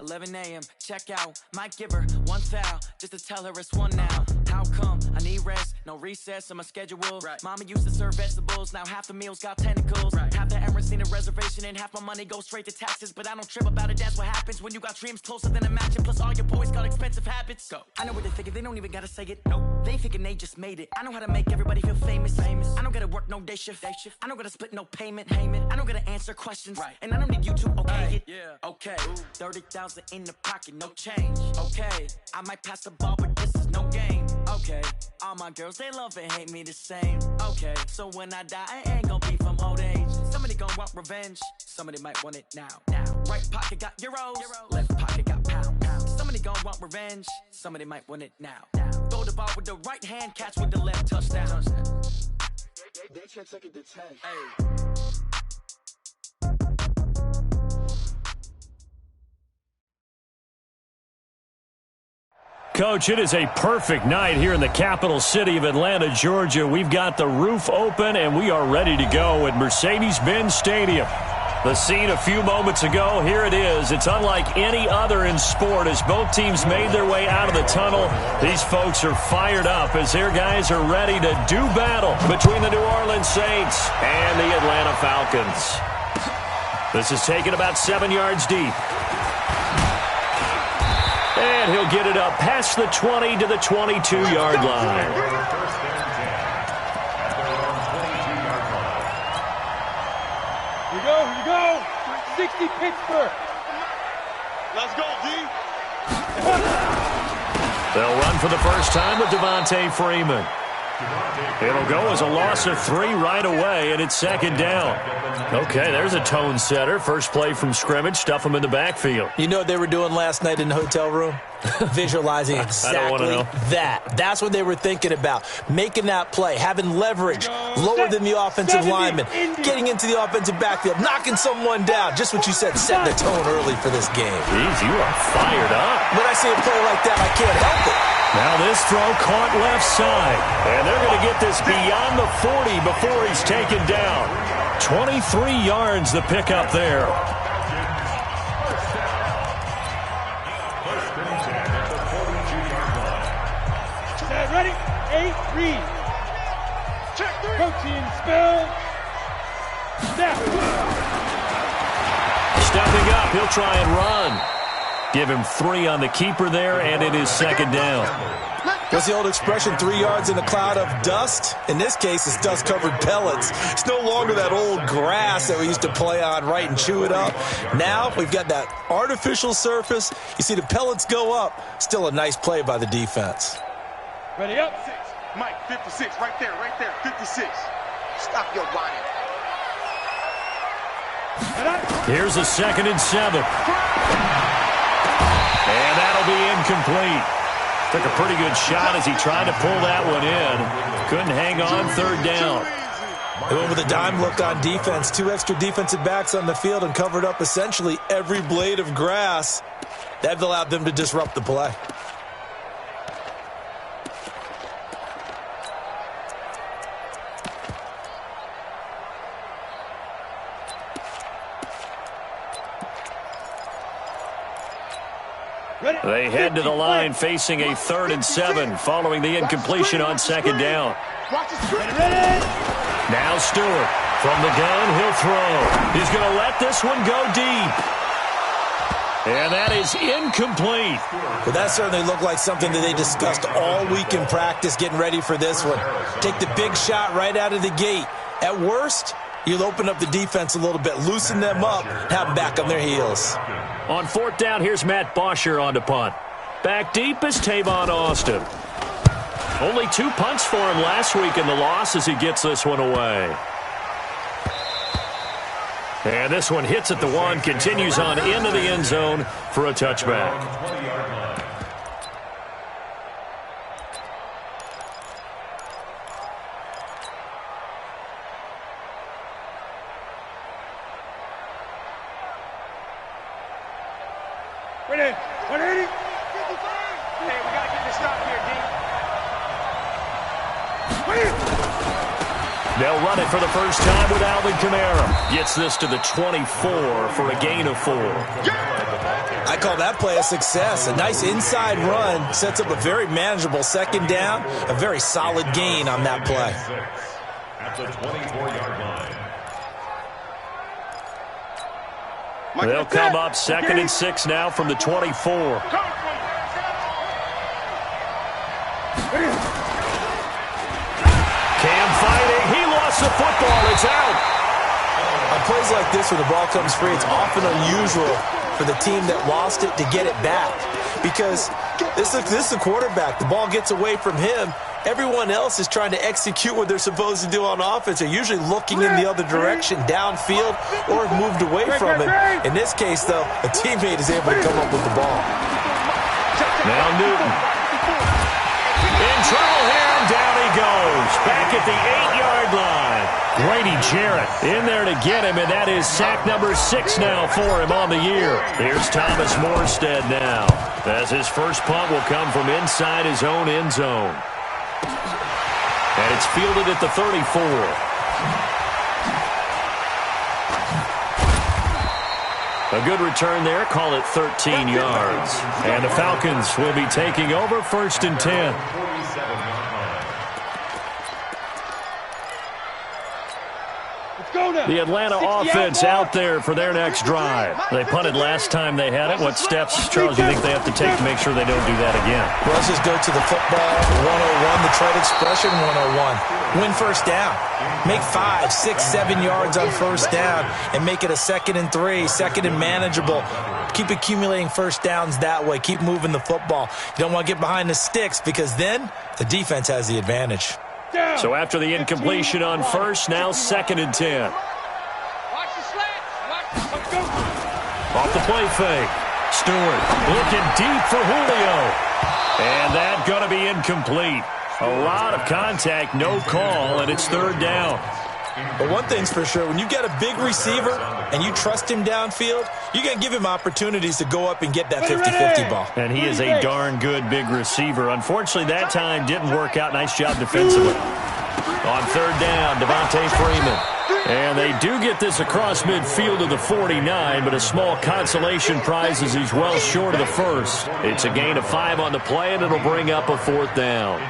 11 a.m. Check out. Might give her one foul just to tell her it's one now. How come? I need rest. No recess in my schedule. Right. Mama used to serve vegetables. Now half the meals got tentacles. Right. Half the Emirates need a reservation and half my money goes straight to taxes. But I don't trip about it. That's what happens when you got dreams closer than a mansion. Plus all your boys got expensive habits. Go. I know what they're thinking. They don't even gotta say it. Nope. They thinking they just made it. I know how to make everybody feel famous. I don't gotta work no day shift. I don't gotta split no payment. I don't gotta answer questions. Right. And I don't need you to okay it. Yeah. Okay. 30,000 in the pocket, no change. Okay. I might pass the ball, but this is no game. Okay. All my girls, they love and hate me the same. Okay. So when I die, I ain't gonna be from old age. Somebody gonna want revenge. Somebody might want it now. Right pocket got euros. Left pocket got pounds. Somebody gonna want revenge. Somebody might want it now. Throw the ball with the right hand, catch with the left, touchdown. They can't take it to 10. Hey. Coach, it is a perfect night here in the capital city of Atlanta, Georgia. We've got the roof open, and we are ready to go at Mercedes-Benz Stadium. The scene a few moments ago, here it is. It's unlike any other in sport as both teams made their way out of the tunnel. These folks are fired up as their guys are ready to do battle between the New Orleans Saints and the Atlanta Falcons. This is taken about 7 yards deep. And he'll get it up past the 20 to the 22-yard line. Here you go. 60 Pittsburgh. Let's go, D. They'll run for the first time with Devontae Freeman. It'll go as a loss of 3 right away, and it's second down. Okay, there's a tone setter. First play from scrimmage, stuff them in the backfield. You know what they were doing last night in the hotel room? Visualizing exactly that. That's what they were thinking about. Making that play, having leverage, lower than the offensive lineman, getting into the offensive backfield, knocking someone down. Just what you said, setting the tone early for this game. Jeez, you are fired up. When I see a play like that, I can't help it. Now this throw caught left side. And they're going to get this beyond the 40 before he's taken down. 23 yards the pickup there. Ready? 8, read. Check 3. Protein spell. Snap. Stepping up, he'll try and run. Give him 3 on the keeper there, and it is second down. What's the old expression, 3 yards in a cloud of dust? In this case, it's dust-covered pellets. It's no longer that old grass that we used to play on, right, and chew it up. Now we've got that artificial surface. You see the pellets go up. Still a nice play by the defense. Ready up. 6. Mike, 56, right there, 56. Stop your body. Here's a 2nd and 7. And that'll be incomplete. Took a pretty good shot as he tried to pull that one in. Couldn't hang on, 3rd down. They went with a dime look on defense. 2 extra defensive backs on the field and covered up essentially every blade of grass. That allowed them to disrupt the play. They head to the line facing a 3rd and 7 following the incompletion on 2nd down. Now Stewart from the gun, he'll throw. He's going to let this one go deep. And that is incomplete. Well, that certainly looked like something that they discussed all week in practice getting ready for this one. Take the big shot right out of the gate. At worst, you'll open up the defense a little bit, loosen them up, have them back on their heels. On 4th down, here's Matt Bosher on to punt. Back deep is Tavon Austin. Only 2 punts for him last week in the loss as he gets this one away. And this one hits at the 1, continues on into the end zone for a touchback. Ready? 180? Hey, we got to get this stop here, D. They'll run it for the first time with Alvin Kamara. Gets this to the 24 for a gain of 4. I call that play a success. A nice inside run sets up a very manageable second down, a very solid gain on that play. At the 24-yard line. They'll come up 2nd and 6 now from the 24. Cam fighting. He lost the football. It's out. On plays like this where the ball comes free, it's often unusual for the team that lost it to get it back. Because this is the quarterback. The ball gets away from him. Everyone else is trying to execute what they're supposed to do on offense. They're usually looking in the other direction, downfield, or have moved away from it. In this case, though, a teammate is able to come up with the ball. Now Newton. In trouble here, and down he goes. Back at the 8-yard line. Grady Jarrett in there to get him, and that is sack number 6 now for him on the year. Here's Thomas Morstead now, as his first punt will come from inside his own end zone. And it's fielded at the 34. A good return there, call it 13 yards. And the Falcons will be taking over 1st and 10. The Atlanta offense out there for their next drive. They punted last time they had it. What steps, Charles, do you think they have to take to make sure they don't do that again? Well, let's just go to the football 101, the trade expression 101. Win first down. Make 5, 6, 7 yards on first down and make it a 2nd and 3, 2nd and manageable. Keep accumulating first downs that way. Keep moving the football. You don't want to get behind the sticks because then the defense has the advantage. So after the incompletion on first, now 2nd and 10. Off the play fake. Stewart looking deep for Julio. And that going to be incomplete. A lot of contact, no call, and it's 3rd down. But one thing's for sure, when you get a big receiver and you trust him downfield, you're going to give him opportunities to go up and get that 50-50 ball. And he is a darn good big receiver. Unfortunately, that time didn't work out. Nice job defensively. On 3rd down, Devontae Freeman. And they do get this across midfield to the 49, but a small consolation prize as he's well short of the first. It's a gain of 5 on the play, and it'll bring up a 4th down.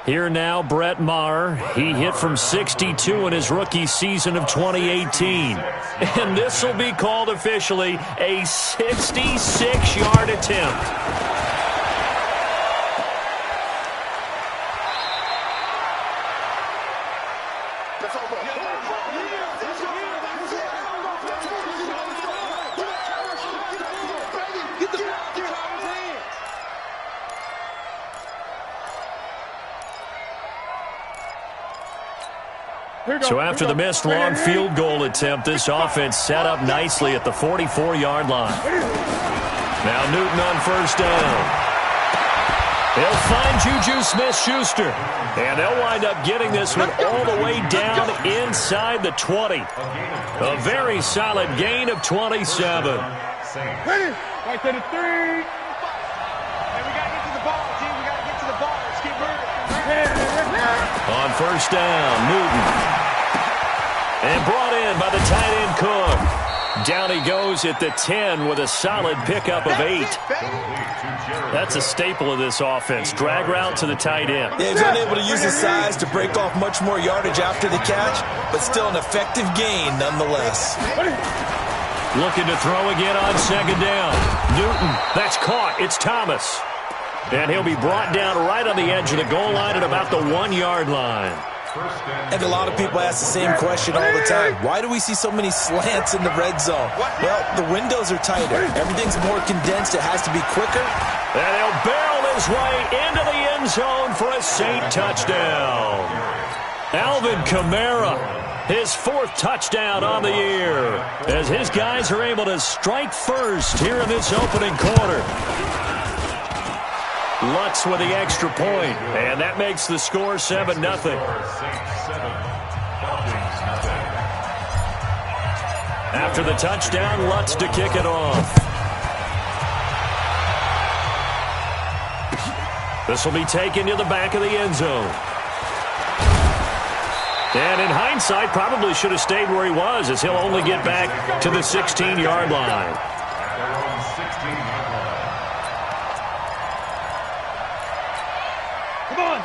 Here now, Brett Maher. He hit from 62 in his rookie season of 2018. And this will be called officially a 66-yard attempt. So after the missed long field goal attempt, this offense set up nicely at the 44-yard line. Now Newton on first down. He'll find Juju Smith-Schuster. And they'll wind up getting this one all the way down inside the 20. A very solid gain of 27. Ready? Right to the 3. And we got to get to the ball, G. We got to get to the ball. Let's keep moving. On first down, Newton. And brought in by the tight end Cook. Down he goes at the 10 with a solid pickup of 8. That's a staple of this offense. Drag route to the tight end. Yeah, he's unable to use his size to break off much more yardage after the catch, but still an effective gain nonetheless. Looking to throw again on 2nd down. Newton, that's caught. It's Thomas. And he'll be brought down right on the edge of the goal line at about the 1-yard line. And a lot of people ask the same question all the time. Why do we see so many slants in the red zone? Well, the windows are tighter. Everything's more condensed. It has to be quicker. And he'll barrel his way into the end zone for a Saint touchdown. Alvin Kamara, his 4th touchdown on the year, as his guys are able to strike first here in this opening quarter. Lutz with the extra point, and that makes the score 7-0. After the touchdown, Lutz to kick it off. This will be taken to the back of the end zone. And in hindsight, probably should have stayed where he was, as he'll only get back to the 16-yard line.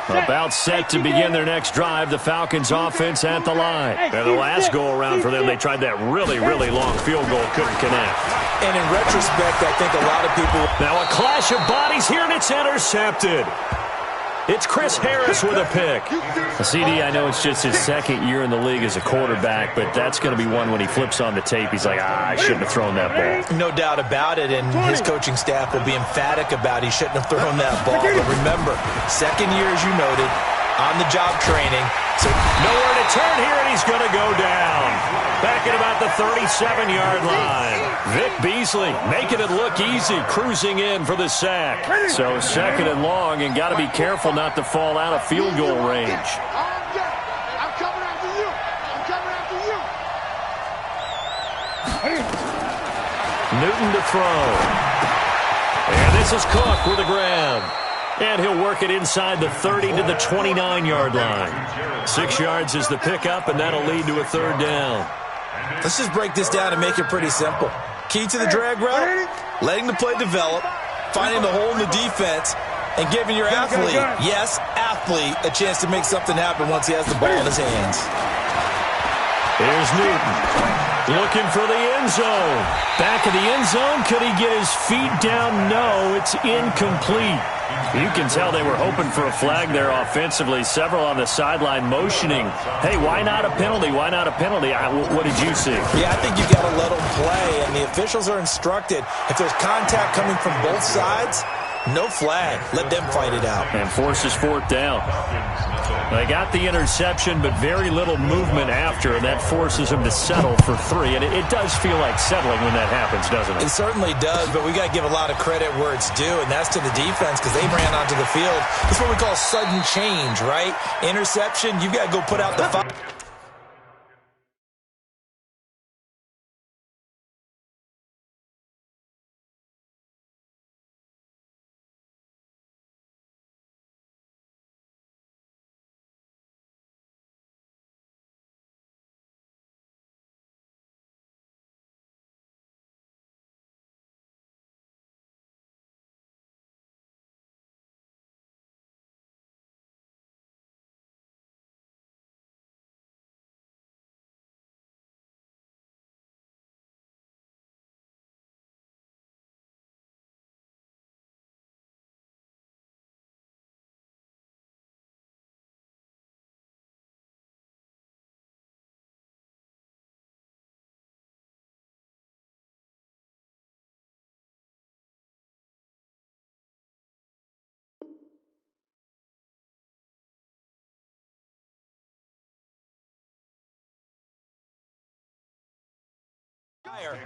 About set to begin their next drive, the Falcons offense at the line. And the last go-around for them, they tried that really, really long field goal, couldn't connect. And in retrospect, I think a lot of people... Now a clash of bodies here, and it's intercepted. It's Chris Harris with a pick. CD, I know it's just his second year in the league as a quarterback, but that's going to be one when he flips on the tape. He's like, I shouldn't have thrown that ball. No doubt about it, and his coaching staff will be emphatic about he shouldn't have thrown that ball. But remember, second year, as you noted, on-the-job training. So nowhere to turn here, and he's going to go down. Back at about the 37-yard line. Vic Beasley making it look easy, cruising in for the sack. So second and long, and got to be careful not to fall out of field goal range. I'm coming after you. I'm coming after you. Newton to throw. And this is Cook with a grab. And he'll work it inside the 30 to the 29-yard line. 6 yards is the pickup, and that'll lead to a third down. Let's just break this down and make it pretty simple. Key to the drag route, letting the play develop, finding the hole in the defense, and giving your athlete, yes, athlete, a chance to make something happen once he has the ball in his hands. Here's Newton looking for the end zone. Back of the end zone. Could he get his feet down? No, it's incomplete. You can tell they were hoping for a flag there offensively. Several on the sideline motioning. Hey, why not a penalty? Why not a penalty? What did you see? Yeah, I think you got to let them play, and the officials are instructed. If there's contact coming from both sides, no flag. Let them fight it out. And forces fourth down. They got the interception, but very little movement after, and that forces them to settle for 3. And it does feel like settling when that happens, doesn't it? It certainly does, but we got to give a lot of credit where it's due, and that's to the defense because they ran onto the field. It's what we call sudden change, right? Interception, you got to go put out the fire.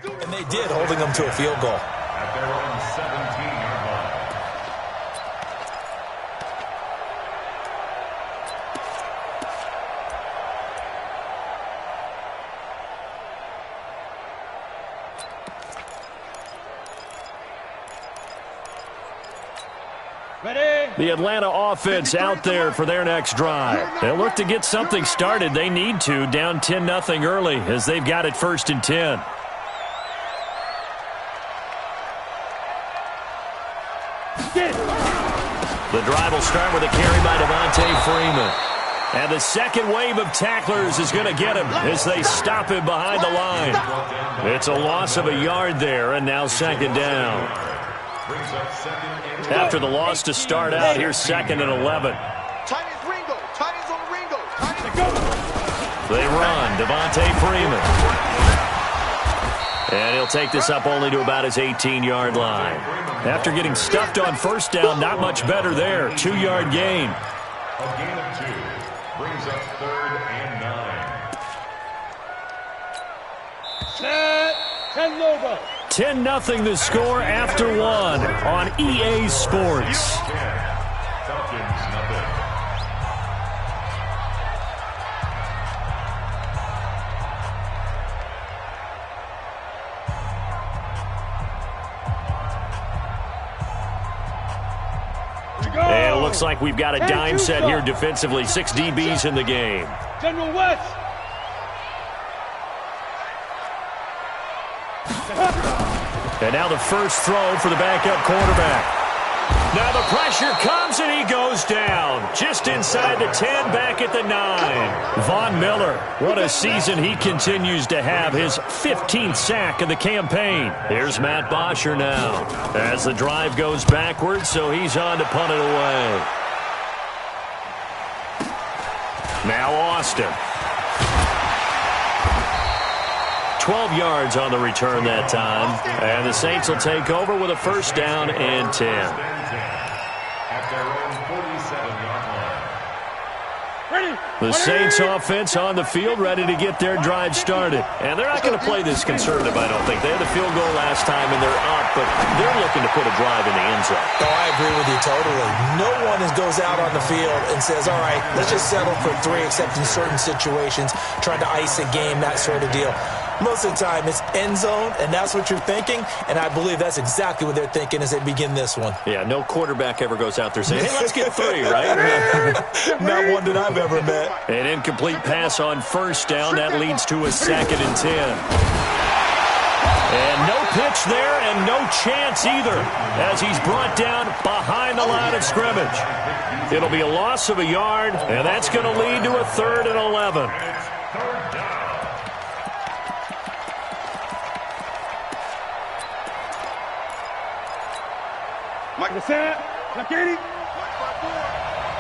And they did, holding them to a field goal. At their own 17-yard line. The Atlanta offense out there for their next drive. They'll look to get something started. They need to, down 10-0 early, as they've got it 1st and 10. The drive will start with a carry by Devontae Freeman. And the second wave of tacklers is going to get him as they stop him behind the line. It's a loss of a yard there, and now second down. After the loss to start out, here's 2nd and 11. They run, Devontae Freeman. And he'll take this up only to about his 18-yard line. After getting stuffed on first down, not much better there. 2-yard gain. A gain of 2 brings up 3rd and 9. 10-0 the score after 1 on EA Sports. Falcons nothing. looks like we've got a dime set here defensively. 6 DBs in the game. General West. And now the first throw for the backup quarterback. Now the pressure comes and he goes down. Just inside the 10, back at the 9. Von Miller, what a season he continues to have. His 15th sack of the campaign. Here's Matt Bosher now. As the drive goes backwards, so he's on to punt it away. Now Austin. 12 yards on the return that time. And the Saints will take over with a first down and 10. The Saints offense on the field, ready to get their drive started. And they're not going to play this conservative, I don't think. They had the field goal last time, and they're up, but they're looking to put a drive in the end zone. Oh, I agree with you totally. No one goes out on the field and says, all right, let's just settle for 3, except in certain situations, trying to ice a game, that sort of deal. Most of the time, it's end zone, and that's what you're thinking, and I believe that's exactly what they're thinking as they begin this one. Yeah, no quarterback ever goes out there saying, hey, let's get 3, right? Not one that I've ever met. An incomplete pass on first down. That leads to a 2nd and 10. And no pitch there and no chance either as he's brought down behind the line of scrimmage. It'll be a loss of a yard, and that's going to lead to a 3rd and 11. Mike the Sam. Look at him.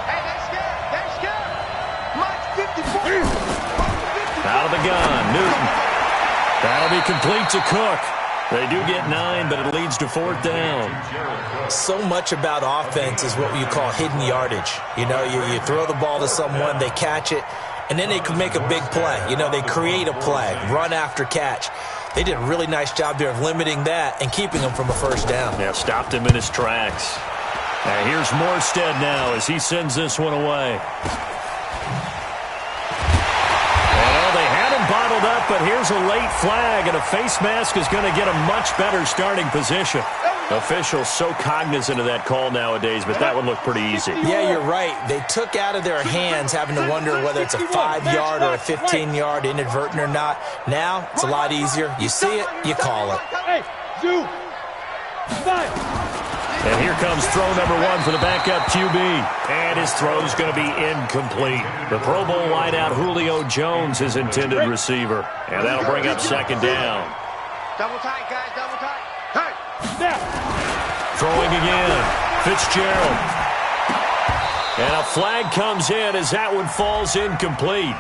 Hey, they're scared. They're scared. Mike's 54. Out of the gun, Newton. That'll be complete to Cook. They do get 9, but it leads to 4th down. So much about offense is what you call hidden yardage. You know, you throw the ball to someone, they catch it, and then they can make a big play. You know, they create a play, run after catch. They did a really nice job there of limiting that and keeping him from a first down. Yeah, stopped him in his tracks. Now here's Morstead now as he sends this one away. Well, they had him bottled up, but here's a late flag, and a face mask is going to get a much better starting position. Officials so cognizant of that call nowadays, but that one looked pretty easy. Yeah, you're right. They took out of their hands having to wonder whether it's a 5-yard or a 15-yard inadvertent or not. Now, it's a lot easier. You see it, you call it. Hey, Zoo. Five. And here comes throw number 1 for the backup QB. And his throw's going to be incomplete. The Pro Bowl wideout Julio Jones, his intended receiver. And that'll bring up 2nd down. Double tight, guys. Double tight. Hey. Snap. Throwing again. Fitzgerald. And a flag comes in as that one falls incomplete.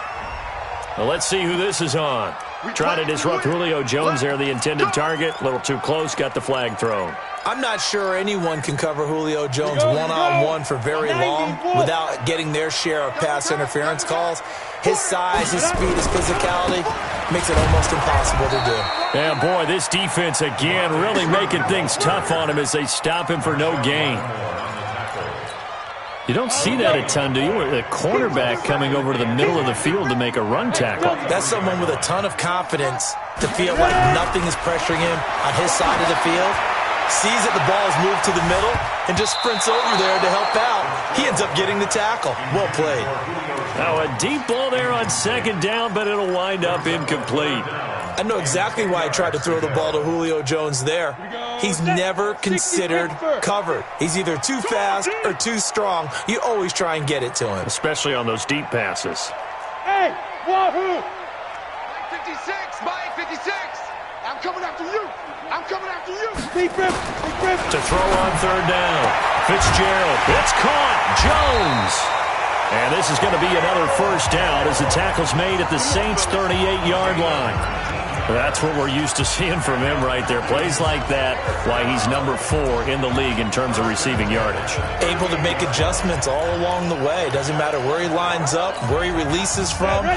Well, let's see who this is on. Trying to disrupt Julio Jones there, the intended target. A little too close, got the flag thrown. I'm not sure anyone can cover Julio Jones one-on-one for very long without getting their share of pass interference calls. His size, his speed, his physicality makes it almost impossible to do. Yeah, boy, this defense again really making things tough on him as they stop him for no gain. You don't see that a ton, do you? A cornerback coming over to the middle of the field to make a run tackle. That's someone with a ton of confidence to feel like nothing is pressuring him on his side of the field. Sees that the ball is moved to the middle and just sprints over there to help out. He ends up getting the tackle. Well played. Now a deep ball there on 2nd down, but it'll wind up incomplete. I know exactly why I tried to throw the ball to Julio Jones there. He's never considered covered. He's either too fast or too strong. You always try and get it to him. Especially on those deep passes. Hey, Wahoo! Mike 56. Mike 56. I'm coming after you. I'm coming after you. Deep rip. To throw on 3rd down. Fitzgerald. It's caught. Jones. And this is going to be another first down as the tackle's made at the Saints' 38-yard line. That's what we're used to seeing from him right there. Plays like that, why he's number 4 in the league in terms of receiving yardage. Able to make adjustments all along the way. Doesn't matter where he lines up, where he releases from.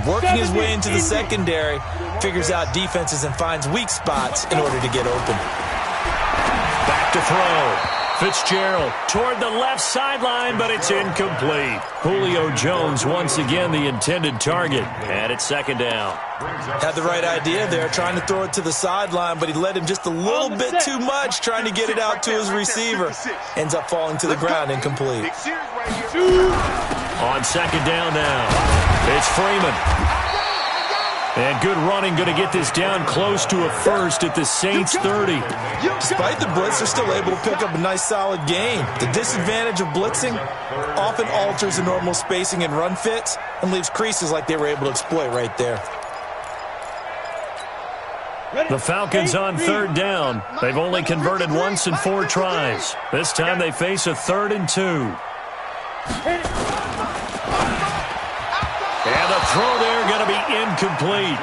Working his way into the secondary, figures out defenses and finds weak spots in order to get open. Back to throw. Fitzgerald toward the left sideline, but it's incomplete. Julio Jones once again the intended target, and it's second down. Had the right idea there, trying to throw it to the sideline, but he led him just a little bit too much, trying to get it out to his receiver. Ends up falling to the ground, incomplete. On second down now, it's Freeman. And good running, going to get this down close to a first at the Saints 30. Despite the blitz, they're still able to pick up a nice, solid gain. The disadvantage of blitzing often alters the normal spacing and run fits and leaves creases like they were able to exploit right there. The Falcons on third down. They've only converted once in 4 tries. This time they face a 3rd and 2. And the throw there going to be incomplete.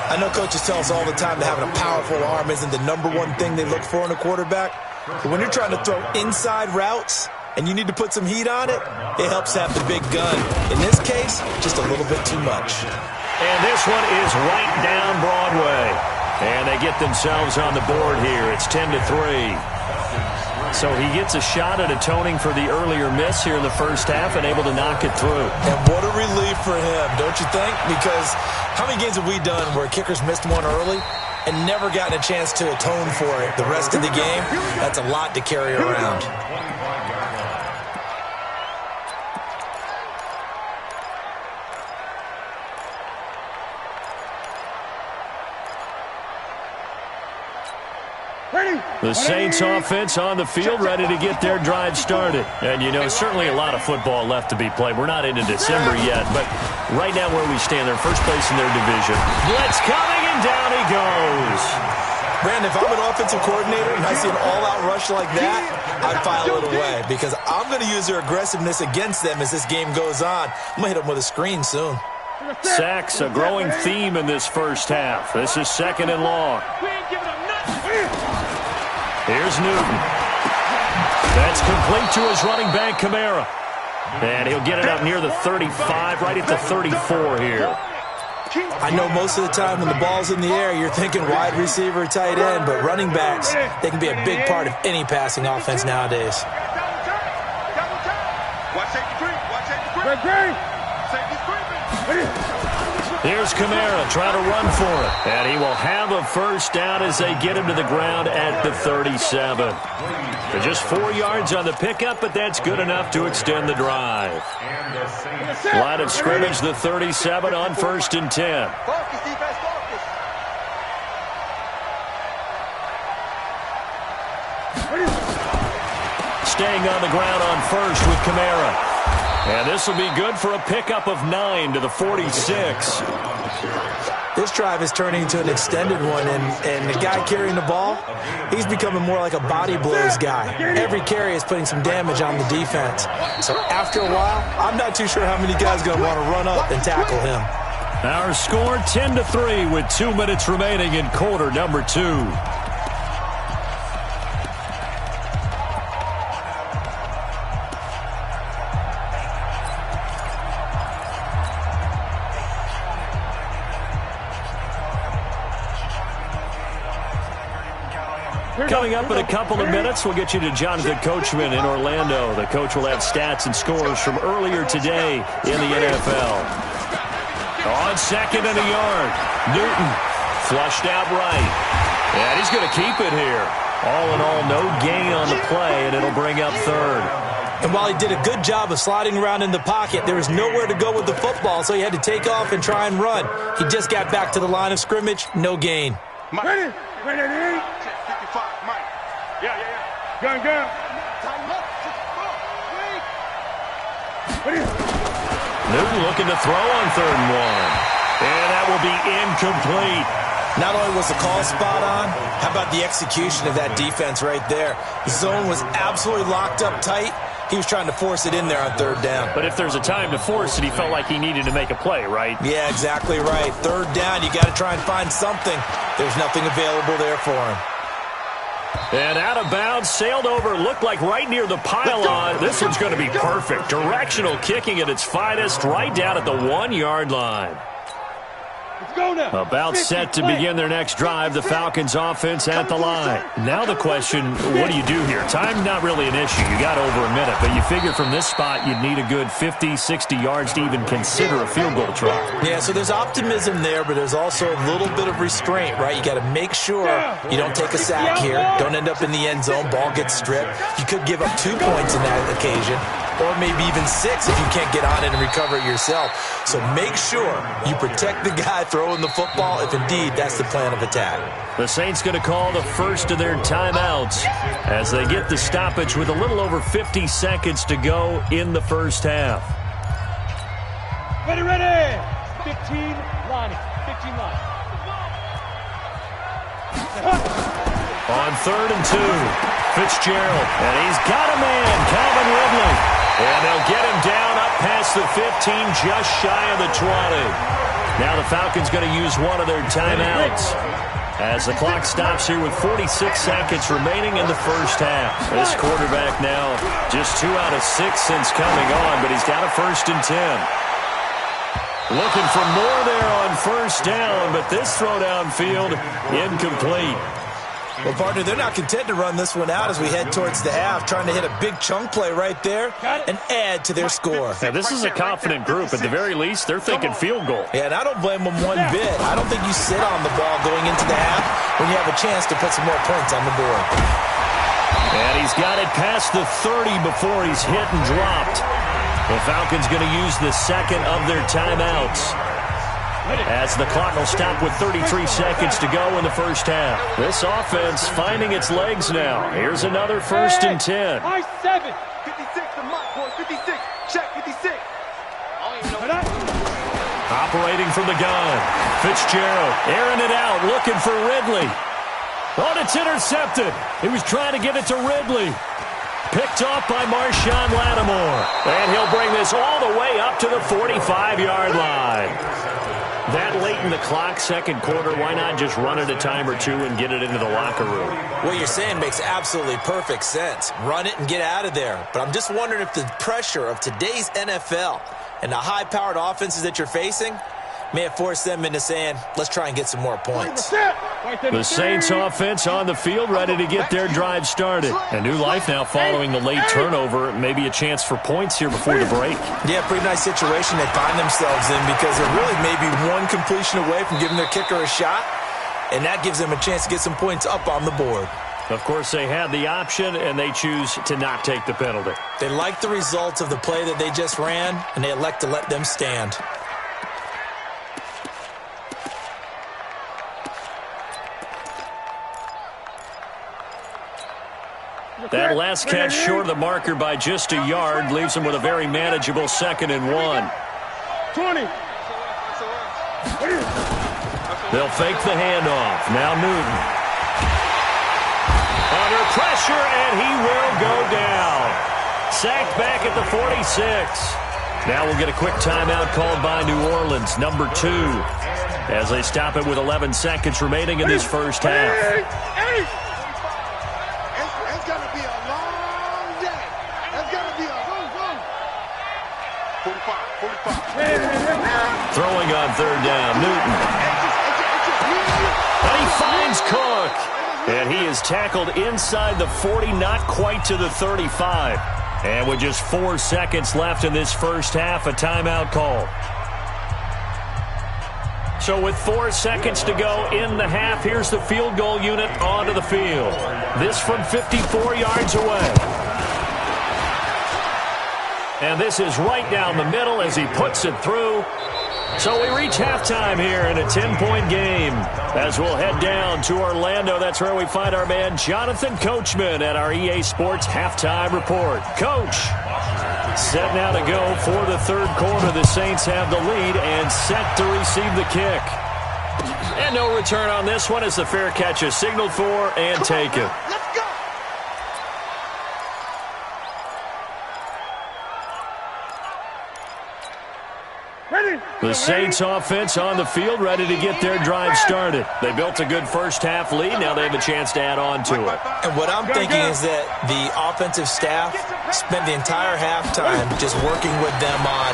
I know coaches tell us all the time that having a powerful arm isn't the #1 thing they look for in a quarterback. But when you're trying to throw inside routes and you need to put some heat on it, it helps to have the big gun. In this case, just a little bit too much. And this one is right down Broadway. And they get themselves on the board here. It's 10-3. So he gets a shot at atoning for the earlier miss here in the first half and able to knock it through. And what a relief for him, don't you think? Because how many games have we done where kickers missed one early and never gotten a chance to atone for it the rest of the game? That's a lot to carry around. The Saints offense on the field, ready to get their drive started. And, you know, certainly a lot of football left to be played. We're not into December yet, but right now where we stand, they're first place in their division. Blitz coming, and down he goes. Brandon, if I'm an offensive coordinator and I see an all-out rush like that, I'd file it away because I'm going to use their aggressiveness against them as this game goes on. I'm going to hit them with a screen soon. Sacks, a growing theme in this first half. This is 2nd and long. Here's Newton. That's complete to his running back, Kamara. And he'll get it up near the 35, right at the 34 here. I know most of the time when the ball's in the air, you're thinking wide receiver, tight end, but running backs, they can be a big part of any passing offense nowadays. Here's Kamara trying to run for it. And he will have a first down as they get him to the ground at the 37. They're just 4 yards on the pickup, but that's good enough to extend the drive. Line of scrimmage, the 37 on 1st and 10. Staying on the ground on 1st with Kamara. And this will be good for a pickup of 9 to the 46. This drive is turning into an extended one, and the guy carrying the ball, he's becoming more like a body blows guy. Every carry is putting some damage on the defense. So after a while, I'm not too sure how many guys are going to want to run up and tackle him. Our score 10-3 with 2 minutes remaining in quarter number 2. Coming up in a couple of minutes, we'll get you to Jonathan Coachman in Orlando. The coach will have stats and scores from earlier today in the NFL. On 2nd and a yard, Newton flushed out right. And he's going to keep it here. All in all, no gain on the play, and it'll bring up 3rd. And while he did a good job of sliding around in the pocket, there was nowhere to go with the football, so he had to take off and try and run. He just got back to the line of scrimmage, no gain. Ready? Ready? Yeah. Gun. Newton looking to throw on 3rd and 1. And that will be incomplete. Not only was the call spot on, how about the execution of that defense right there? The zone was absolutely locked up tight. He was trying to force it in there on 3rd down. But if there's a time to force it, he felt like he needed to make a play, right? Yeah, exactly right. 3rd down, you got to try and find something. There's nothing available there for him. And out of bounds, sailed over, looked like right near the pylon. This one's going to be perfect. Directional kicking at its finest, right down at the 1-yard line. About set to begin their next drive, the Falcons offense at the line. Now the question, what do you do here? Time not really an issue. You got over a minute, but you figure from this spot you'd need a good 50, 60 yards to even consider a field goal try. Yeah, so there's optimism there, but there's also a little bit of restraint, right? You got to make sure you don't take a sack here, don't end up in the end zone, ball gets stripped. You could give up 2 points in that occasion, or maybe even 6 if you can't get on it and recover it yourself. So make sure you protect the guy throwing the football if indeed that's the plan of attack. The Saints going to call the first of their timeouts as they get the stoppage with a little over 50 seconds to go in the first half. Ready. 15 line. On 3rd and 2, Fitzgerald, and he's got a man, Calvin Ridley. And they'll get him down up past the 15, just shy of the 20. Now the Falcons going to use one of their timeouts as the clock stops here with 46 seconds remaining in the first half. This quarterback now just 2 out of 6 since coming on, but he's got a 1st and 10. Looking for more there on 1st down, but this throw downfield incomplete. Well, partner, they're not content to run this one out as we head towards the half, trying to hit a big chunk play right there and add to their score. Now, this is a confident group. At the very least, they're thinking field goal. Yeah, and I don't blame them one bit. I don't think you sit on the ball going into the half when you have a chance to put some more points on the board. And he's got it past the 30 before he's hit and dropped. The Falcons going to use the second of their timeouts as the clock will stop with 33 seconds to go in the first half. This offense finding its legs now. Here's another 1st and 10. 7. 56 to my boy. 56. Check 56. Operating from the gun. Fitzgerald airing it out, looking for Ridley. Oh, it's intercepted. He was trying to get it to Ridley. Picked off by Marshawn Lattimore. And he'll bring this all the way up to the 45-yard line. That late in the clock, second quarter, why not just run it a time or two and get it into the locker room? What you're saying makes absolutely perfect sense. Run it and get out of there. But I'm just wondering if the pressure of today's NFL and the high-powered offenses that you're facing may have forced them into saying, let's try and get some more points. The Saints offense on the field, ready to get their drive started. A new life now following the late turnover. Maybe a chance for points here before the break. Yeah, pretty nice situation they find themselves in because they're really maybe one completion away from giving their kicker a shot, and that gives them a chance to get some points up on the board. Of course, they had the option, and they choose to not take the penalty. They like the results of the play that they just ran, and they elect to let them stand. That last catch short of the marker by just a yard leaves them with a very manageable 2nd and 1. 20. They'll fake the handoff. Now Newton. Under pressure, and he will go down. Sacked back at the 46. Now we'll get a quick timeout called by New Orleans, number 2, as they stop it with 11 seconds remaining in this first half. It's going to be a long day. It's going to be a 45. Throwing on 3rd down, Newton. And he finds Cook. And he is tackled inside the 40, not quite to the 35. And with just 4 seconds left in this first half, a timeout call. So with 4 seconds to go in the half, here's the field goal unit onto the field. This from 54 yards away. And this is right down the middle as he puts it through. So we reach halftime here in a 10-point game as we'll head down to Orlando. That's where we find our man Jonathan Coachman at our EA Sports Halftime Report. Coach, set now to go for the 3rd quarter. The Saints have the lead and set to receive the kick. And no return on this one as the fair catch is signaled for and taken. The Saints offense on the field, ready to get their drive started. They built a good first half lead. Now they have a chance to add on to it. And what I'm thinking is that the offensive staff spent the entire halftime just working with them on,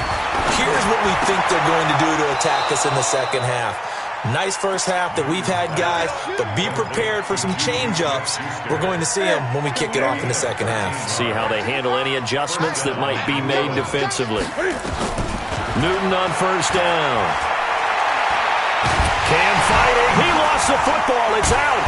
here's what we think they're going to do to attack us in the second half. Nice first half that we've had, guys, but be prepared for some change-ups. We're going to see them when we kick it off in the second half. See how they handle any adjustments that might be made defensively. Newton on first down. Cam fighting. He lost the football. It's out.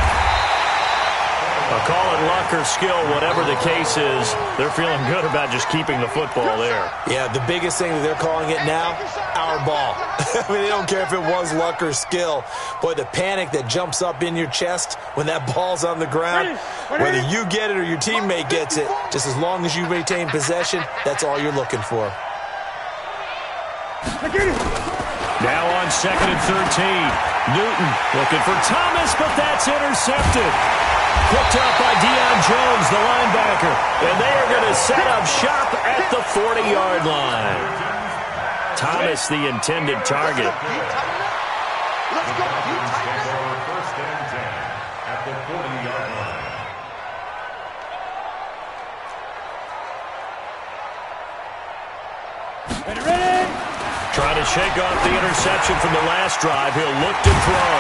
I'll call it luck or skill, whatever the case is. They're feeling good about just keeping the football there. Yeah, the biggest thing that they're calling it now, our ball. I mean, they don't care if it was luck or skill. Boy, the panic that jumps up in your chest when that ball's on the ground, whether you get it or your teammate gets it, just as long as you retain possession, that's all you're looking for. Now on 2nd and 13. Newton looking for Thomas, but that's intercepted. Picked up by Deion Jones, the linebacker. And they are going to set up shop at the 40-yard line. Thomas, the intended target. Let's go. First and 10 at the 40-yard line. Trying to shake off the interception from the last drive. He'll look to throw.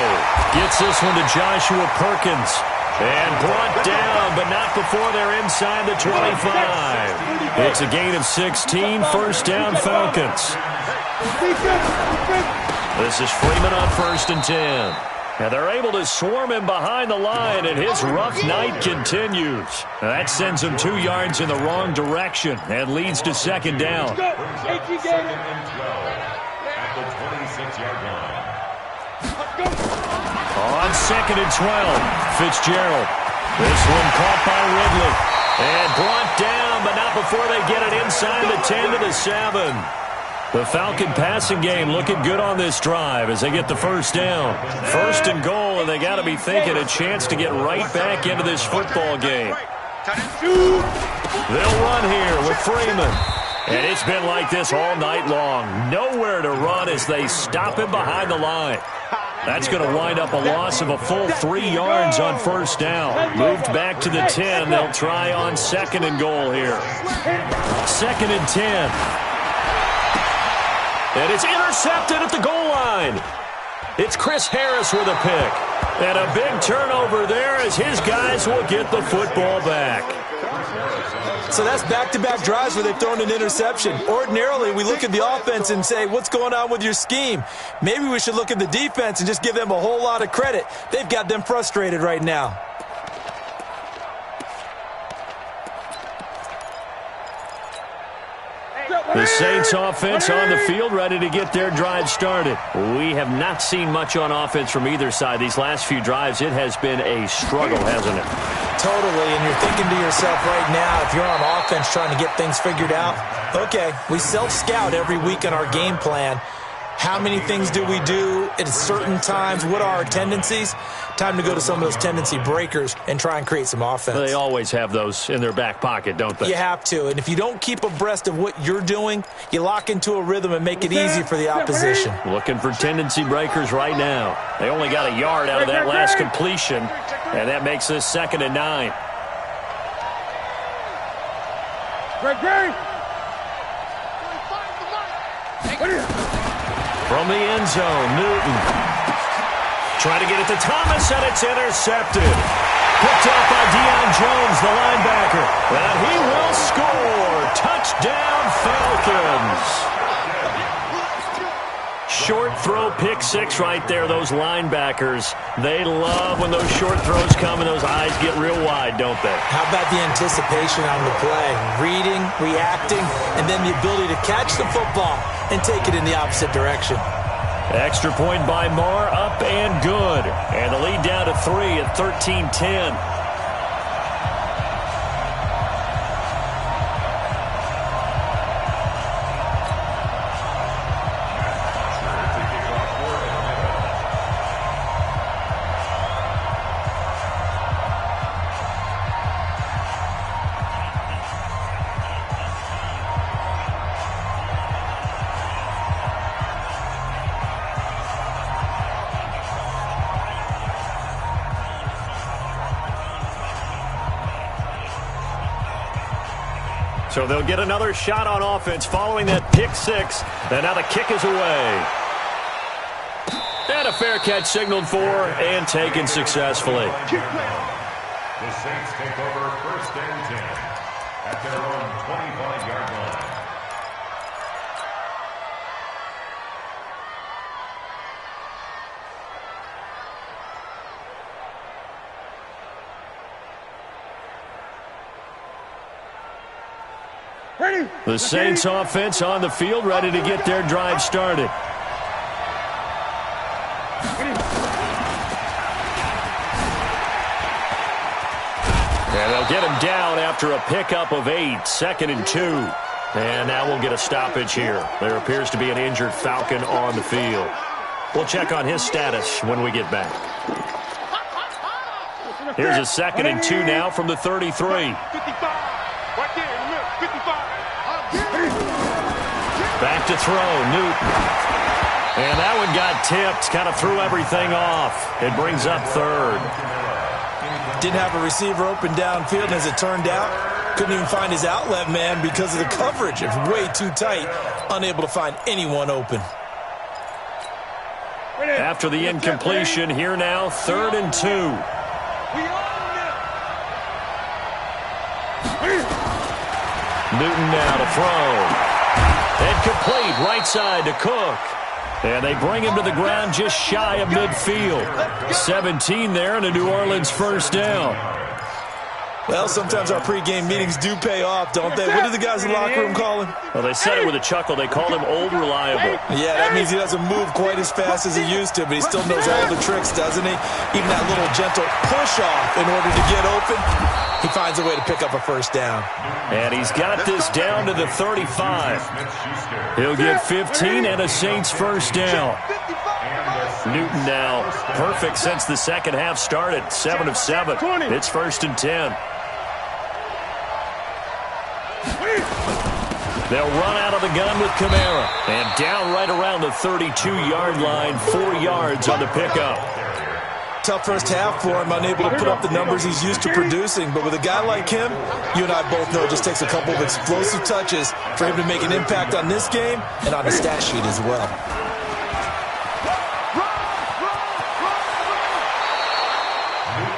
Gets this one to Joshua Perkins. And brought down, but not before they're inside the 25. It's a gain of 16, first down Falcons. This is Freeman on 1st and 10. And they're able to swarm him behind the line, and his rough night continues. That sends him 2 yards in the wrong direction and leads to 2nd down. Brings up 2nd and 12 at the 26-yard line. On 2nd and 12, Fitzgerald. This one caught by Ridley. And brought down, but not before they get it inside the 10 to the 7. The Falcon passing game looking good on this drive as they get the first down. 1st and goal, and they got to be thinking a chance to get right back into this football game. They'll run here with Freeman. And it's been like this all night long. Nowhere to run as they stop him behind the line. That's going to wind up a loss of a full 3 yards on 1st down. Moved back to the 10. They'll try on 2nd and goal here. 2nd and 10. And it's intercepted at the goal line. It's Chris Harris with a pick. And a big turnover there as his guys will get the football back. So that's back-to-back drives where they've thrown an interception. Ordinarily, we look at the offense and say, what's going on with your scheme? Maybe we should look at the defense and just give them a whole lot of credit. They've got them frustrated right now. The Saints offense on the field, ready to get their drive started. We have not seen much on offense from either side. These last few drives, it has been a struggle, hasn't it? Totally, and you're thinking to yourself right now, if you're on offense trying to get things figured out, okay, we self-scout every week in our game plan. How many things do we do at certain times? What are our tendencies? Time to go to some of those tendency breakers and try and create some offense. They always have those in their back pocket, don't they? You have to, and if you don't keep abreast of what you're doing, you lock into a rhythm and make it easy for the opposition. Looking for tendency breakers right now. They only got a yard out of that last completion, and that makes this 2nd and 9. From the end zone, Newton. Trying to get it to Thomas, and it's intercepted. Picked up by Deion Jones, the linebacker. And he will score. Touchdown, Falcons. Short throw, pick 6 right there. Those linebackers, they love when those short throws come and those eyes get real wide, don't they? How about the anticipation on the play? Reading, reacting, and then the ability to catch the football and take it in the opposite direction. Extra point by Marr, up and good. And the lead down to 3 at 13-10. So they'll get another shot on offense following that pick 6. And now the kick is away. And a a fair catch signaled for and taken successfully. The Saints take over 1st and 10 at their own 25-yard line. The Saints offense on the field, ready to get their drive started. And they'll get him down after a pickup of 8, 2nd and 2. And now we'll get a stoppage here. There appears to be an injured Falcon on the field. We'll check on his status when we get back. Here's a 2nd and 2 now from the 33. Back to throw, Newton. And that one got tipped, kind of threw everything off. It brings up 3rd. Didn't have a receiver open downfield, and as it turned out, couldn't even find his outlet man because of the coverage. It's way too tight, unable to find anyone open. After the incompletion, here now, 3rd and 2. Newton now to throw. And complete, right side to Cook. And they bring him to the ground just shy of midfield. 17 there and a New Orleans 1st down. Well, sometimes our pregame meetings do pay off, don't they? What do the guys in the locker room call him? Well, they said it with a chuckle. They called him Old Reliable. Yeah, that means he doesn't move quite as fast as he used to, but he still knows all the tricks, doesn't he? Even that little gentle push-off in order to get open. He finds a way to pick up a 1st down. And he's got this down to the 35. He'll get 15 and a Saints 1st down. Newton now perfect since the second half started. 7 of 7. It's 1st and 10. They'll run out of the gun with Kamara. And down right around the 32-yard line. 4 yards on the pickup. Tough first half for him, unable to put up the numbers he's used to producing. But with a guy like him, you and I both know it just takes a couple of explosive touches for him to make an impact on this game and on the stat sheet as well.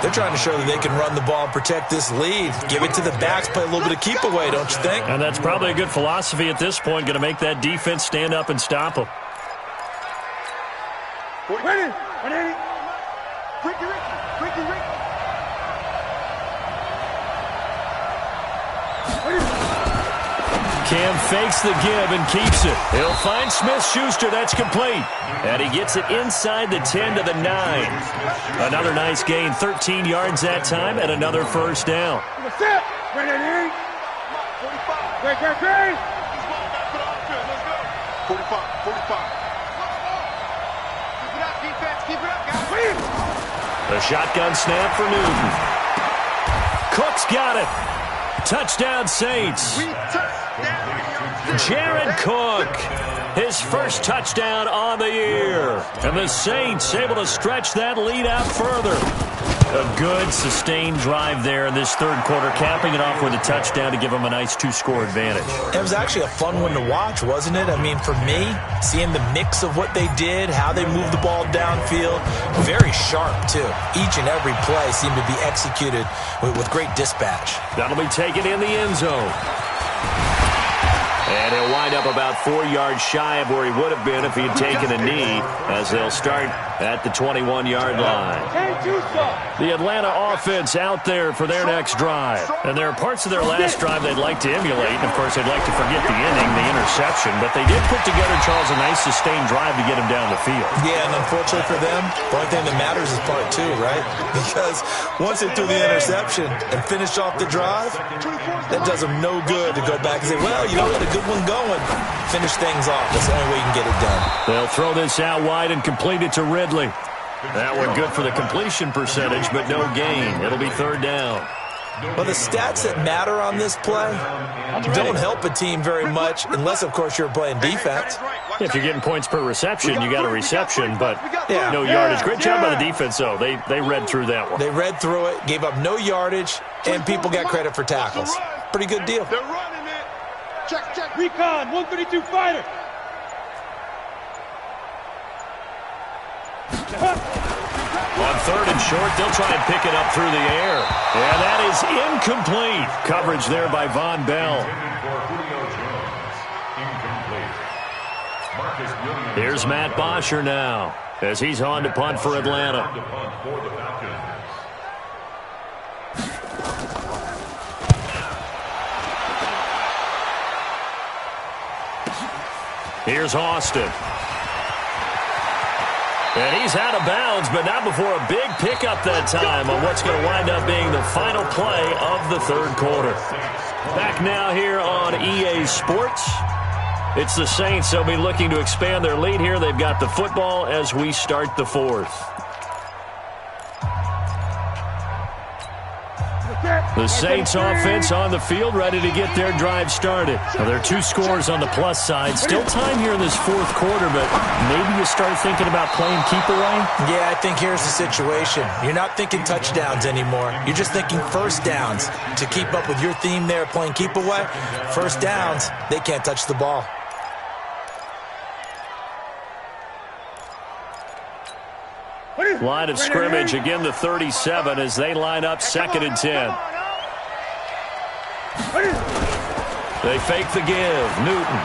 They're trying to show that they can run the ball and protect this lead. Give it to the backs, play a little bit of keep away, don't you think? And that's probably a good philosophy at this point, going to make that defense stand up and stop them. Cam fakes the give and keeps it. He'll find Smith-Schuster. That's complete. And he gets it inside the 10 to the 9. Another nice gain. 13 yards that time and another 1st down. The shotgun snap for Newton. Cook's got it. Touchdown Saints. Jared Cook, his 1st touchdown on the year. And the Saints able to stretch that lead out further. A good, sustained drive there in this 3rd quarter, capping it off with a touchdown to give them a nice 2-score advantage. It was actually a fun one to watch, wasn't it? I mean, for me, seeing the mix of what they did, how they moved the ball downfield, very sharp, too. Each and every play seemed to be executed with great dispatch. That'll be taken in the end zone. And he'll wind up about 4 yards shy of where he would have been if he had taken a knee, as they'll start at the 21-yard line. The Atlanta offense out there for their next drive. And there are parts of their last drive they'd like to emulate. And, of course, they'd like to forget the inning, the interception. But they did put together, Charles, a nice sustained drive to get him down the field. Yeah, and unfortunately for them, the only thing that matters is part 2, right? Because once they threw the interception and finished off the drive, that does them no good to go back and say, well, you know what, a good one going. Finish things off. That's the only way you can get it done. They'll throw this out wide and complete it to Ridley. That one good for the completion percentage, but no gain. It'll be 3rd down. Well, the stats that matter on this play don't help a team very much unless, of course, you're playing defense. If you're getting points per reception, you got a reception, but no yardage. Great job by the defense, though. They read through that one. They read through it, gave up no yardage, and people got credit for tackles. Pretty good deal. They're running it. Check. Recon, 132 fighter. On third and short, they'll try and pick it up through the air. And that is incomplete. Coverage there by Von Bell. Here's Matt Bosher now as he's on to punt for Atlanta. Here's Austin. And he's out of bounds, but not before a big pickup that time on what's going to wind up being the final play of the third quarter. Back now here on EA Sports. It's the Saints. They'll be looking to expand their lead here. They've got the football as we start the fourth. The Saints offense on the field, ready to get their drive started. Now, there are 2 scores on the plus side. Still time here in this fourth quarter, but maybe you start thinking about playing keep away? Yeah, I think here's the situation. You're not thinking touchdowns anymore. You're just thinking first downs. To keep up with your theme there, playing keep away, first downs, they can't touch the ball. Line of scrimmage, again the 37 as they line up 2nd and 10. They fake the give. Newton.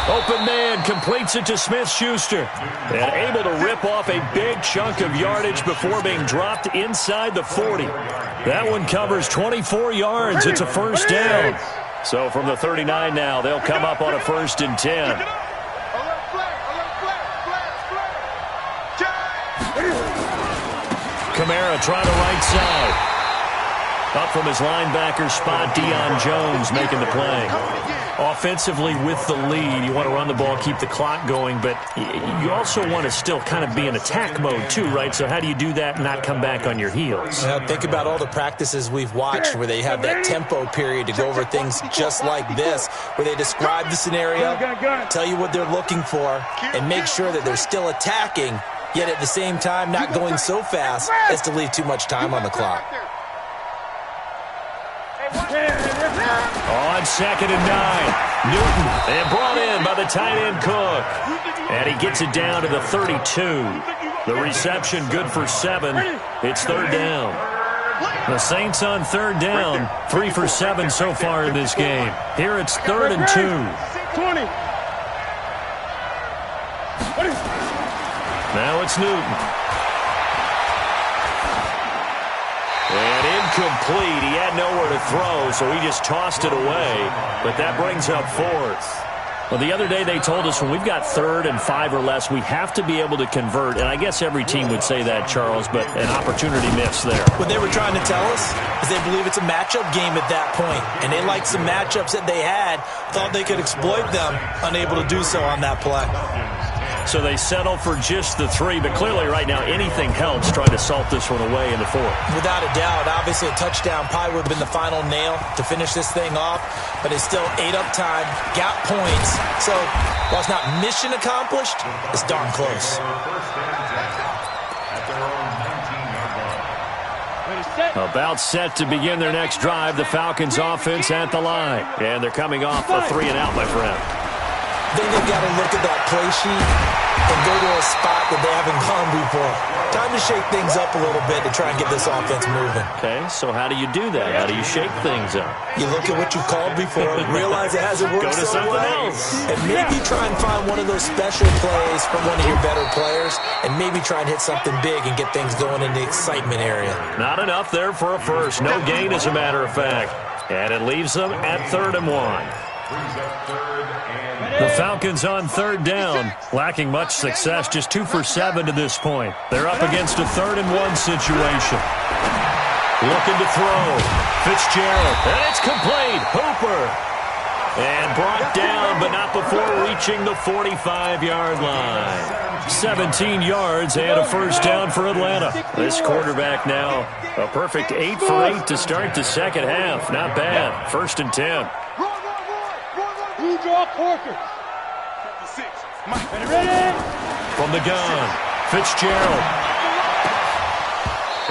Open man completes it to Smith-Schuster. And able to rip off a big chunk of yardage before being dropped inside the 40. That one covers 24 yards. It's a first down. So from the 39 now, they'll come up on a 1st and 10. Kamara trying the right side. Up from his linebacker spot, Deion Jones making the play. Offensively with the lead, you want to run the ball, keep the clock going, but you also want to still kind of be in attack mode too, right? So how do you do that and not come back on your heels? Well, think about all the practices we've watched where they have that tempo period to go over things just like this, where they describe the scenario, tell you what they're looking for, and make sure that they're still attacking, yet at the same time not going so fast as to leave too much time on the clock. On 2nd and 9, Newton, and brought in by the tight end Cook. And he gets it down to the 32. The reception good for 7. It's 3rd down. The Saints on 3rd down, 3 for 7 so far in this game. Here it's 3rd and 2. 20. Now it's Newton. And incomplete. He had nowhere to throw, so he just tossed it away. But that brings up 4th. Well, the other day they told us when we've got 3rd and 5 or less, we have to be able to convert. And I guess every team would say that, Charles, but an opportunity missed there. What they were trying to tell us is they believe it's a matchup game at that point. And they liked some matchups that they had, thought they could exploit them, unable to do so on that play. So they settle for just the 3, but clearly right now anything helps trying to salt this one away in the 4th. Without a doubt, obviously a touchdown probably would have been the final nail to finish this thing off, but it's still ate up time, got points. So while it's not mission accomplished, it's darn close. About set to begin their next drive, the Falcons offense at the line. And they're coming off a 3 and out, my friend. I think they've got to look at that play sheet and go to a spot that they haven't gone before. Time to shake things up a little bit to try and get this offense moving. Okay, so how do you do that? How do you shake things up? You look at what you've called before, realize it hasn't worked Go to so something well, else. and maybe try and find one of those special plays from one of your better players, and maybe try and hit something big and get things going in the excitement area. Not enough there for a first. No gain, as a matter of fact. And it leaves them at 3rd and 1. The Falcons on 3rd down, lacking much success, just 2 for 7 to this point. They're up against a 3rd and 1 situation. Looking to throw. Fitzgerald, and it's complete. Hooper. And brought down, but not before reaching the 45-yard line. 17 yards and a first down for Atlanta. This quarterback now, a perfect 8 for 8 to start the second half. Not bad. 1st and 10. Blue draw Corker. 56. Mike, ready? From the gun, Fitzgerald.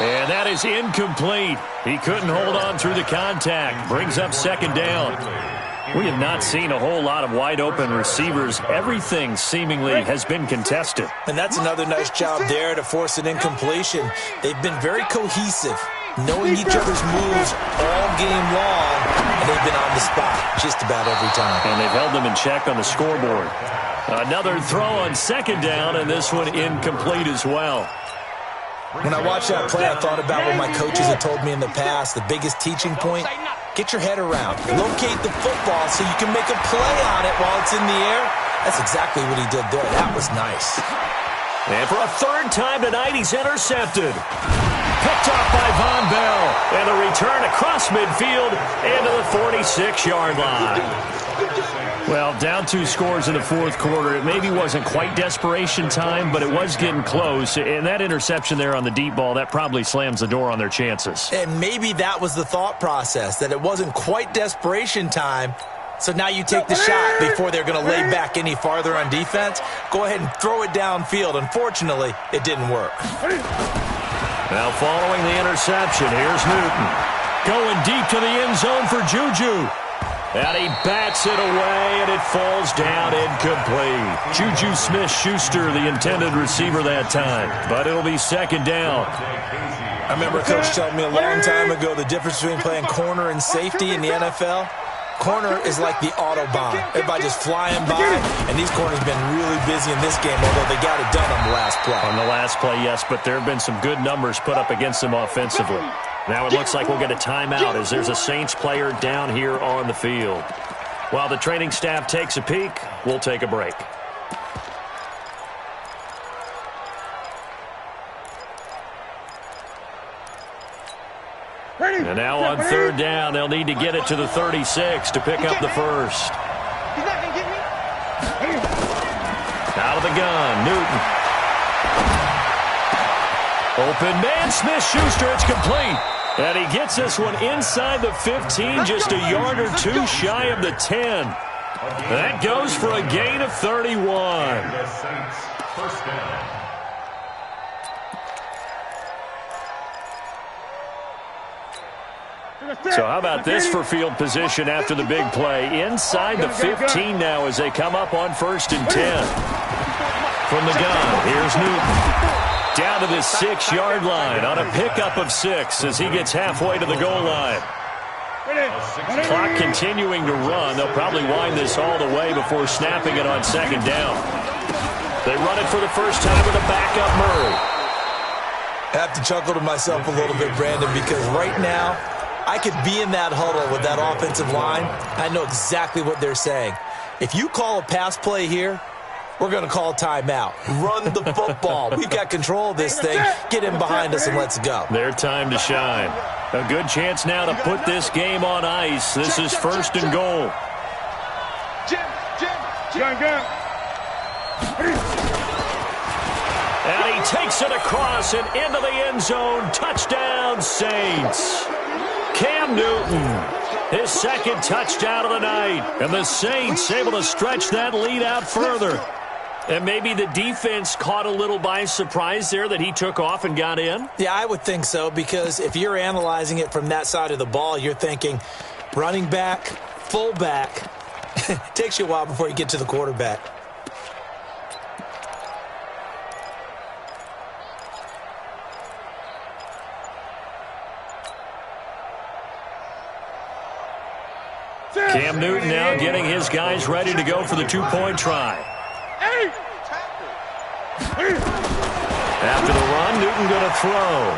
And that is incomplete. He couldn't hold on through the contact. Brings up 2nd down. We have not seen a whole lot of wide-open receivers. Everything seemingly has been contested. And that's another nice job there to force an incompletion. They've been very cohesive, knowing each other's moves all game long, and they've been on the spot just about every time. And they've held them in check on the scoreboard. Another throw on second down, and this one incomplete as well. When I watched that play, I thought about what my coaches had told me in the past. The biggest teaching point, get your head around. Locate the football so you can make a play on it while it's in the air. That's exactly what he did there. That was nice. And for a third time tonight, he's intercepted. Picked off by Von Bell. And the return across midfield into the 46-yard line. Well, down 2 scores in the fourth quarter. It maybe wasn't quite desperation time, but it was getting close. And that interception there on the deep ball, that probably slams the door on their chances. And maybe that was the thought process, that it wasn't quite desperation time. So now you take the shot before they're going to lay back any farther on defense. Go ahead and throw it downfield. Unfortunately, it didn't work. Now following the interception, here's Newton. Going deep to the end zone for Juju. And he bats it away, and it falls down incomplete. Juju Smith-Schuster, the intended receiver that time. But it'll be second down. I remember a coach telling me a long time ago the difference between playing corner and safety in the NFL. Corner is like the Autobahn. Everybody just flying by, and these corners have been really busy in this game, although they got it done on the last play. On the last play, yes, but there have been some good numbers put up against them offensively. Now it looks like we'll get a timeout as there's a Saints player down here on the field. While the training staff takes a peek, we'll take a break. And now on third down, they'll need to get it to the 36 to pick up the first. He's not going to get me. Out of the gun, Newton. Open man, Smith-Schuster, it's complete. And he gets this one inside the 15, just a yard or two shy of the 10. That goes for a gain of 31. The Saints, first down. So how about this for field position after the big play? Inside the 15 now as they come up on 1st and 10. From the gun, here's Newton. Down to the 6-yard line on a pickup of 6 as he gets halfway to the goal line. Clock continuing to run. They'll probably wind this all the way before snapping it on second down. They run it for the first time with a backup Murray. I have to chuckle to myself a little bit, Brandon, because right now I could be in that huddle with that offensive line. I know exactly what they're saying. If you call a pass play here, we're going to call timeout. Run the football. We've got control of this thing. Get in behind us and let's go. Their time to shine. A good chance now to put this game on ice. This is 1st and goal. And he takes it across and into the end zone. Touchdown, Saints. Cam Newton, his second touchdown of the night. And the Saints able to stretch that lead out further. And maybe the defense caught a little by surprise there that he took off and got in? Yeah, I would think so, because if you're analyzing it from that side of the ball, you're thinking running back, fullback. Takes you a while before you get to the quarterback. Cam Newton now getting his guys ready to go for the two-point try. After the run, Newton going to throw.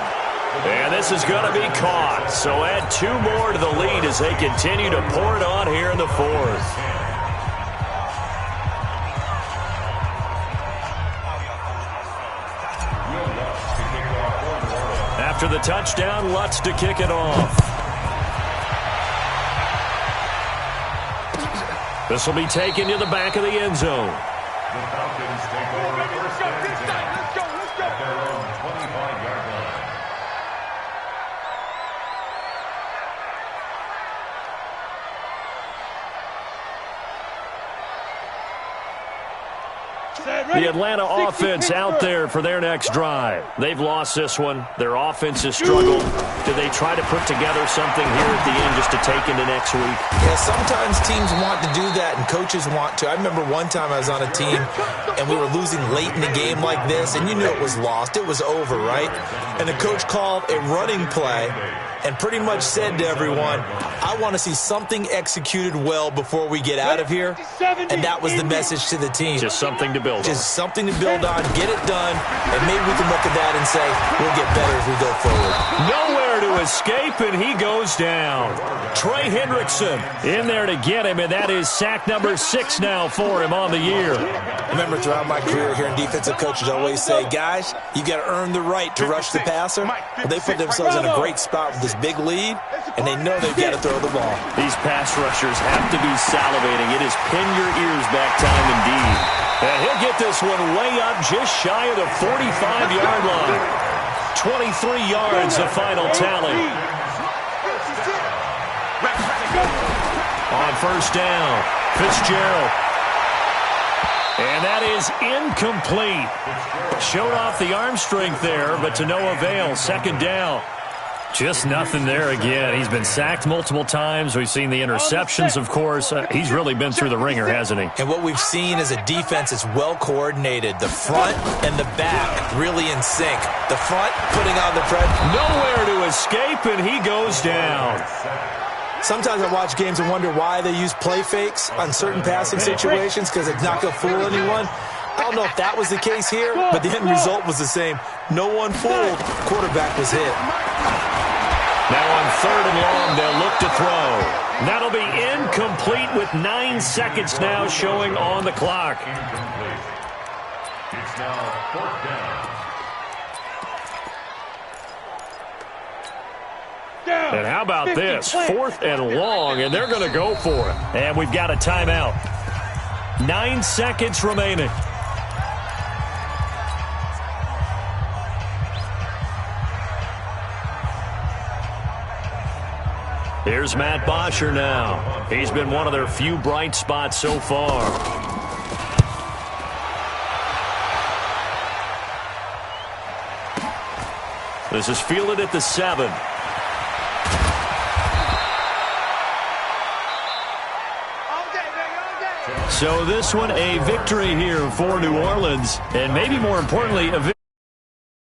And this is going to be caught. So add 2 more to the lead as they continue to pour it on here in the fourth. After the touchdown, Lutz to kick it off. This will be taken to the back of the end zone. The Falcons take over first and 10 at their own 25-yard line. The Atlanta offense out there for their next drive. They've lost this one. Their offense has struggled. Do they try to put together something here at the end just to take into next week? Yeah, sometimes teams want to do that and coaches want to. I remember one time I was on a team and we were losing late in the game like this, and you knew it was lost. It was over, right? And the coach called a running play and pretty much said to everyone, I want to see something executed well before we get out of here. And that was the message to the team. Just something to build on. Just something to build on, get it done, and maybe we can look at that and say, we'll get better as we go forward. Nowhere to escape, and he goes down. Trey Hendrickson in there to get him, and that is sack number 6 now for him on the year. Remember, throughout my career here in defensive coaches always say, guys, you got to earn the right to rush the passer. Well, they put themselves in a great spot with this big lead, and they know they've got to throw the ball. These pass rushers have to be salivating. It is pin your ears back time indeed. And he'll get this one way up just shy of the 45-yard line. 23 yards the final tally. On first down, Fitzgerald. And that is incomplete. Showed off the arm strength there, but to no avail. Second down. Just nothing there again. He's been sacked multiple times. We've seen the interceptions, of course. He's really been through the ringer, hasn't he? And what we've seen is a defense that's well-coordinated. The front and the back really in sync. The front putting on the pressure. Nowhere to escape, and he goes down. Sometimes I watch games and wonder why they use play fakes on certain passing situations because it's not going to fool anyone. I don't know if that was the case here, but the end result was the same. No one fooled. Quarterback was hit. Now on third and long, they'll look to throw. That'll be incomplete with 9 seconds now showing on the clock. Incomplete. It's now 4th down. And how about this? 4th and long, and they're going to go for it. And we've got a timeout. 9 seconds remaining. Here's Matt Bosher now. He's been one of their few bright spots so far. This is fielded at the 7. So this one, a victory here for New Orleans, and maybe more importantly, a victory.